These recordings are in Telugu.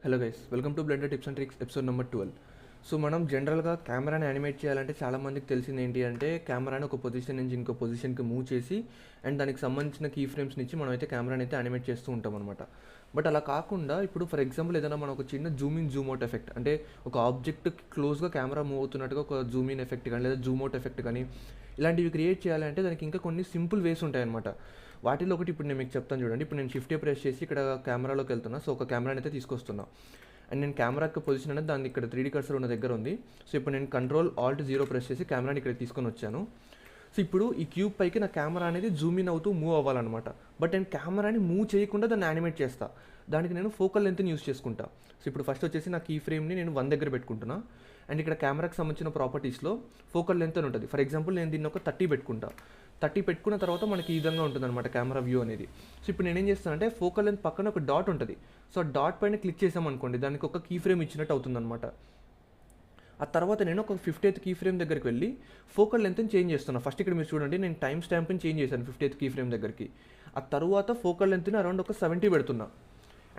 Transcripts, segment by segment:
Hello guys, welcome to Blender tips and tricks episode number 12. So మనం జనరల్గా కెమెరాని యానిమేట్ చేయాలంటే చాలామందికి తెలిసింది ఏంటి అంటే కెమెరాని ఒక పొజిషన్ నుంచి ఇంకో పొజిషన్కి మూవ్ చేసి అండ్ దానికి సంబంధించిన కీ ఫ్రేమ్స్ నుంచి మనం అయితే కెమెరాని అయితే యానిమేట్ చేస్తూ ఉంటాం అనమాట. బట్ అలా కాకుండా ఇప్పుడు ఫర్ ఎగ్జాంపుల్ ఏదైనా మనం ఒక చిన్న Zoom in Zoom out effect, అంటే ఒక ఆబ్జెక్ట్ క్లోజ్గా కెమెరా మూవ్ అవుతున్నట్టుగా ఒక జూమ్ ఇన్ ఎఫెక్ట్ కానీ లేదా జూమ్ అవుట్ ఎఫెక్ట్ కానీ ఇలాంటివి క్రియేట్ చేయాలంటే దానికి ఇంకా కొన్ని సింపుల్ వేస్ ఉంటాయన్నమాట. వాటిలో ఒకటి ఇప్పుడు నేను మీకు చెప్తాను చూడండి. ఇప్పుడు నేను షిఫ్ట్ ప్రెస్ చేసి ఇక్కడ కెమెరాలోకి వెళ్తున్నా. సో ఒక కెమెరాని అయితే తీసుకొస్తున్నా అండ్ నేను కెమెరాకి పొజిషన్ అనేది దాన్ని ఇక్కడ 3D కర్సర్ ఉన్న దగ్గర ఉంది. సో ఇప్పుడు నేను Ctrl+Alt+0 ప్రెస్ చేసి కెమెరాని ఇక్కడ తీసుకొని వచ్చాను. సో ఇప్పుడు ఈ క్యూబ్ పైకి నా కెమెరా అనేది జూమ్ ఇన్ అవుతూ మూవ్ అవ్వాలన్నమాట. బట్ నేను కెమెరాని మూవ్ చేయకుండా దాన్ని యానిమేట్ చేస్తా. దానికి నేను ఫోకల్ లెంత్ని యూస్ చేసుకుంటా. సో ఇప్పుడు ఫస్ట్ వచ్చేసి నా కీ ఫ్రేమ్ని నేను 1 దగ్గర పెట్టుకుంటున్నా. అండ్ ఇక్కడ కెమెరాకి సంబంధించిన ప్రాపర్టీస్లో ఫోకల్ లెంత్ అని ఉంటుంది. ఫర్ ఎగ్జాంపుల్ నేను దీన్ని ఒక 30 పెట్టుకుంటా. 30 పెట్టుకున్న తర్వాత మనకి ఈ విధంగా ఉంటుంది అనమాట కెమెరా వ్యూ అనేది. సో ఇప్పుడు నేనేం చేస్తానంటే ఫోకల్ లెంత్ పక్కన ఒక డాట్ ఉంటుంది. సో ఆ డాట్ పైన క్లిక్ చేసామనుకోండి, దానికి ఒక కీ ఫ్రేమ్ ఇచ్చినట్టు అవుతుంది అనమాట. ఆ తర్వాత నేను ఒక 50th కీ ఫ్రేమ్ దగ్గరికి వెళ్ళి ఫోకల్ లెంత్ని చేంజ్ చేస్తున్నాను. ఫస్ట్ ఇక్కడ మీరు చూడండి, నేను టైం స్టాంప్ని చేంజ్ చేశాను 50th కీ ఫ్రేమ్ దగ్గరికి. ఆ తర్వాత ఫోకల్ లెంత్ని అరౌండ్ ఒక 70 పెడుతున్నా.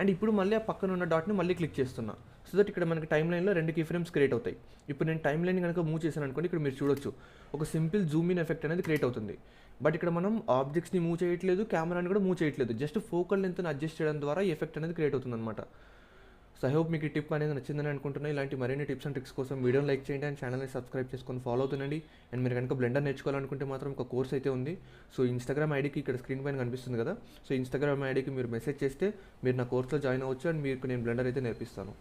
అండ్ ఇప్పుడు మళ్ళీ ఆ పక్కన ఉన్న డాట్ని మళ్ళీ క్లిక్ చేస్తున్నా. సో దట్ ఇక్కడ మనకి టైం లైన్లో 2 కీ ఫ్రేమ్స్ క్రియేట్ అవుతాయి. ఇప్పుడు నేను టైం లైన్ కనుక మూవ్ చేశాను అనుకోండి, ఇక్కడ మీరు చూడొచ్చు ఒక సింపుల్ జూమ్ ఇన్ ఎఫెక్ట్ అనేది క్రియేట్ అవుతుంది. బట్ ఇక్కడ మనం ఆబ్జెక్ట్స్ని మూవ్ చేయట్లేదు, కెమెరాని కూడా మూవ్ చేయట్లేదు. జస్ట్ ఫోకల్ లెంత్ని అడ్జస్ట్ చేయడం ద్వారా ఈ ఎఫెక్ట్ అనేది క్రియేట్ అవుతుంది అనమాట. సో ఐ హోప్ మీకు ఈ టిప్ అనేది నచ్చిందని అనుకుంటున్నాను. ఇలాంటి మరిన్ని టిప్స్ అండ్ ట్రిక్స్ కోసం వీడియోని లైక్ చేయండి అండ్ ఛానల్ని సబ్స్క్రైబ్ చేసుకొని ఫాలో అవుతుండండి. అండ్ మీరు కనుక బ్లెండర్ నేర్చుకోవాలనుకుంటే మాత్రం ఒక కోర్స్ అయితే ఉంది. సో ఇన్స్టాగ్రామ్ ఐడికి ఇక్కడ స్క్రీన్ పైన కనిపిస్తుంది కదా. సో ఇన్స్టాగ్రామ్ ఐడికి మీరు మెసేజ్ చేస్తే మీరు నా కోర్స్లో జాయిన్ అవ్వచ్చు అండ్ మీకు నేను బ్లెండర్ అయితే నేర్పిస్తాను.